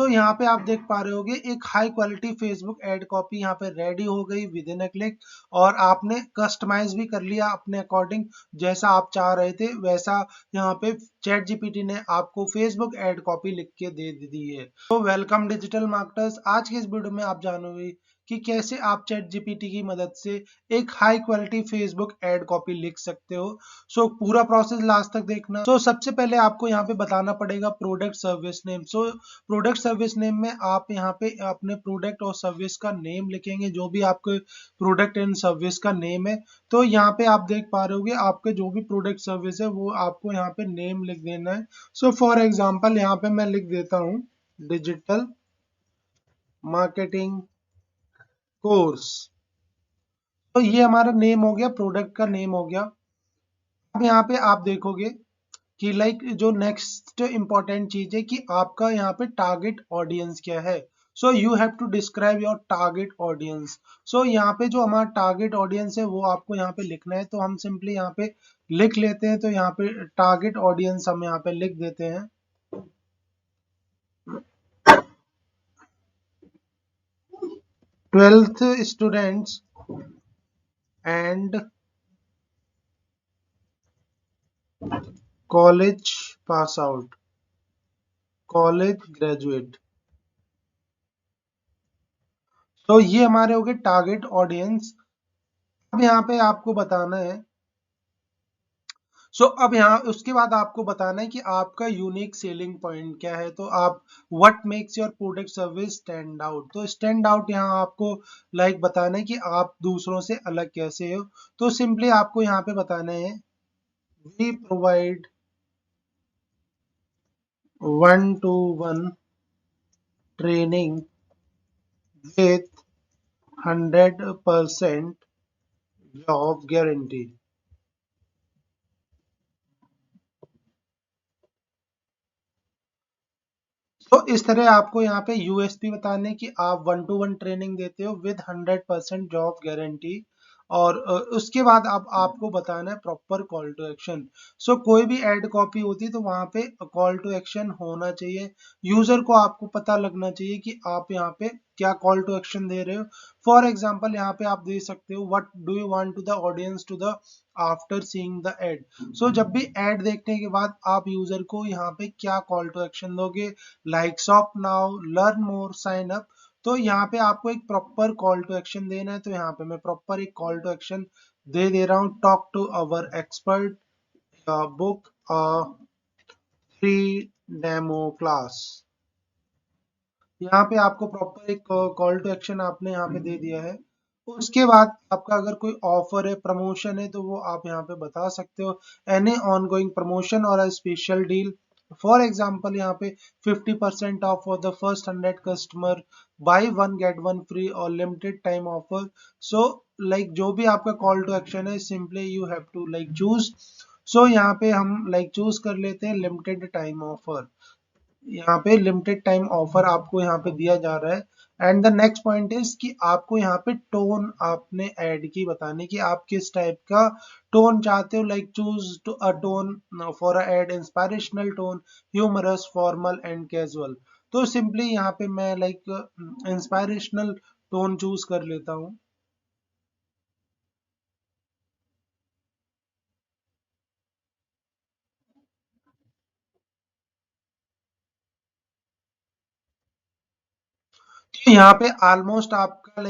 यहाँ पे आप देख पा रहे होगे एक high quality Facebook ad copy यहाँ पे रेडी हो गई विद इन अ क्लिक, और आपने कस्टमाइज भी कर लिया अपने अकॉर्डिंग, जैसा आप चाह रहे थे वैसा यहाँ पे चैट जीपीटी ने आपको फेसबुक एड कॉपी लिख के दे दी है। तो वेलकम डिजिटल मार्केटर्स, आज के इस वीडियो में आप जानोगे कि कैसे आप चैट जीपीटी की मदद से एक high quality Facebook ad copy लिख सकते हो। सो पूरा प्रोसेस लास्ट तक देखना। सबसे पहले आपको यहाँ पे बताना पड़ेगा product service name. Product service name में आप यहाँ पे अपने प्रोडक्ट और सर्विस का नेम लिखेंगे, जो भी आपके प्रोडक्ट एंड सर्विस का नेम है। तो यहाँ पे आप देख पा रहे होगे आपके जो भी प्रोडक्ट सर्विस है वो आपको यहाँ पे नेम लिख देना है। फॉर एग्जाम्पल यहाँ पे मैं लिख देता हूँ डिजिटल मार्केटिंग कोर्स। तो ये हमारा नेम हो गया, प्रोडक्ट का नेम हो गया। अब यहाँ पे आप देखोगे कि जो नेक्स्ट इंपॉर्टेंट चीज है कि आपका यहाँ पे टारगेट ऑडियंस क्या है। You have to describe your target audience. यहाँ पे जो हमारा टारगेट ऑडियंस है वो आपको यहाँ पे लिखना है। तो हम सिंपली यहाँ पे लिख लेते हैं। तो यहाँ पे टारगेट ऑडियंस हम यहाँ पे लिख देते हैं 12th students and college pass out, college graduate. तो ये हमारे हो गए टारगेट ऑडियंस। अब यहाँ पे आपको बताना है, अब यहाँ उसके बाद आपको बताना है कि आपका यूनिक सेलिंग पॉइंट क्या है। तो आप what makes your product service stand out. तो स्टैंड आउट यहाँ आपको बताना है कि आप दूसरों से अलग कैसे हो। तो सिंपली आपको यहाँ पे बताना है we provide 1-to-1 training with 100% job guarantee. तो इस तरह आपको यहाँ पे यूएसपी बताने की आप 1-to-1 ट्रेनिंग देते हो विद 100% जॉब गारंटी। और उसके बाद अब आपको बताना है प्रॉपर कॉल टू एक्शन। कोई भी एड कॉपी होती है तो वहां पे कॉल टू एक्शन होना चाहिए। यूजर को आपको पता लगना चाहिए कि आप यहाँ पे क्या कॉल टू एक्शन दे रहे हो। फॉर एग्जाम्पल यहाँ पे आप दे सकते हो what do you want to the audience to the after seeing the ad. जब भी एड देखने के बाद आप यूजर को यहाँ पे क्या कॉल टू एक्शन दोगे, like shop now, learn more, sign up. तो यहाँ पे आपको एक प्रॉपर कॉल टू एक्शन देना है। तो यहाँ पे मैं प्रॉपर एक कॉल टू एक्शन दे रहा हूँ, talk to our expert, book free demo class. यहाँ पे आपको प्रॉपर एक कॉल टू एक्शन आपने यहाँ पे दे दिया है। उसके बाद आपका अगर कोई ऑफर है, प्रमोशन है, तो वो आप यहाँ पे बता सकते हो एनी ऑन गोइंग प्रमोशन और स्पेशल डील। फॉर एग्जाम्पल यहाँ पे 50% off for the first 100 customer, buy one get one free और लिमिटेड टाइम ऑफर। जो भी आपका कॉल टू एक्शन है simply you have to choose. यहाँ पे हम चूज कर लेते हैं लिमिटेड टाइम ऑफर। यहाँ पे लिमिटेड टाइम ऑफर आपको यहाँ पे दिया जा रहा है। And the next point is कि आपको यहाँ पे टोन आपने ऐड की बताने की आप किस टाइप का टोन चाहते हो। Choose to a tone for a ad, inspirational tone, humorous, formal and casual. तो सिंपली यहाँ पे मैं इंस्पायरेशनल टोन चूज कर लेता हूँ। तो यहाँ पे ऑलमोस्ट आपका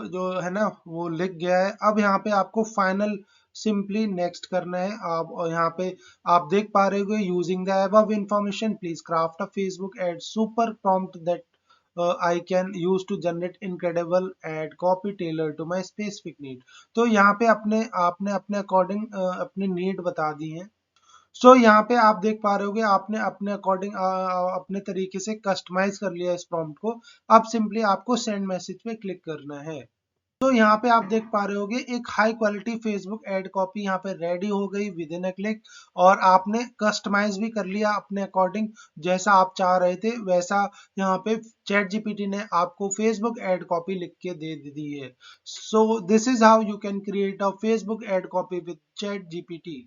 जो है ना वो लिख गया है। अब यहाँ पे आपको फाइनल सिंपली नेक्स्ट करना है। आप और यहाँ पे आप देख पा रहे हो using the above information please craft a Facebook ad super prompt that I can use to generate incredible ad copy tailor to my specific need. तो यहाँ पे आपने अपने अकॉर्डिंग अपनी नीड बता दी है। यहाँ पे आप देख पा रहे होगे आपने अपने अकॉर्डिंग अपने तरीके से कस्टमाइज कर लिया इस प्रॉम्प्ट को। अब सिंपली आपको सेंड मैसेज पे क्लिक करना है। यहाँ पे आप देख पा रहे होगे एक high quality Facebook ad copy यहाँ पे रेडी हो गई विद इन अ क्लिक, और आपने कस्टमाइज भी कर लिया अपने अकॉर्डिंग, जैसा आप चाह रहे थे वैसा यहाँ पे चैट जीपीटी ने आपको फेसबुक एड कॉपी लिख के दे दी है। This is how you can create a Facebook ad copy with chat GPT.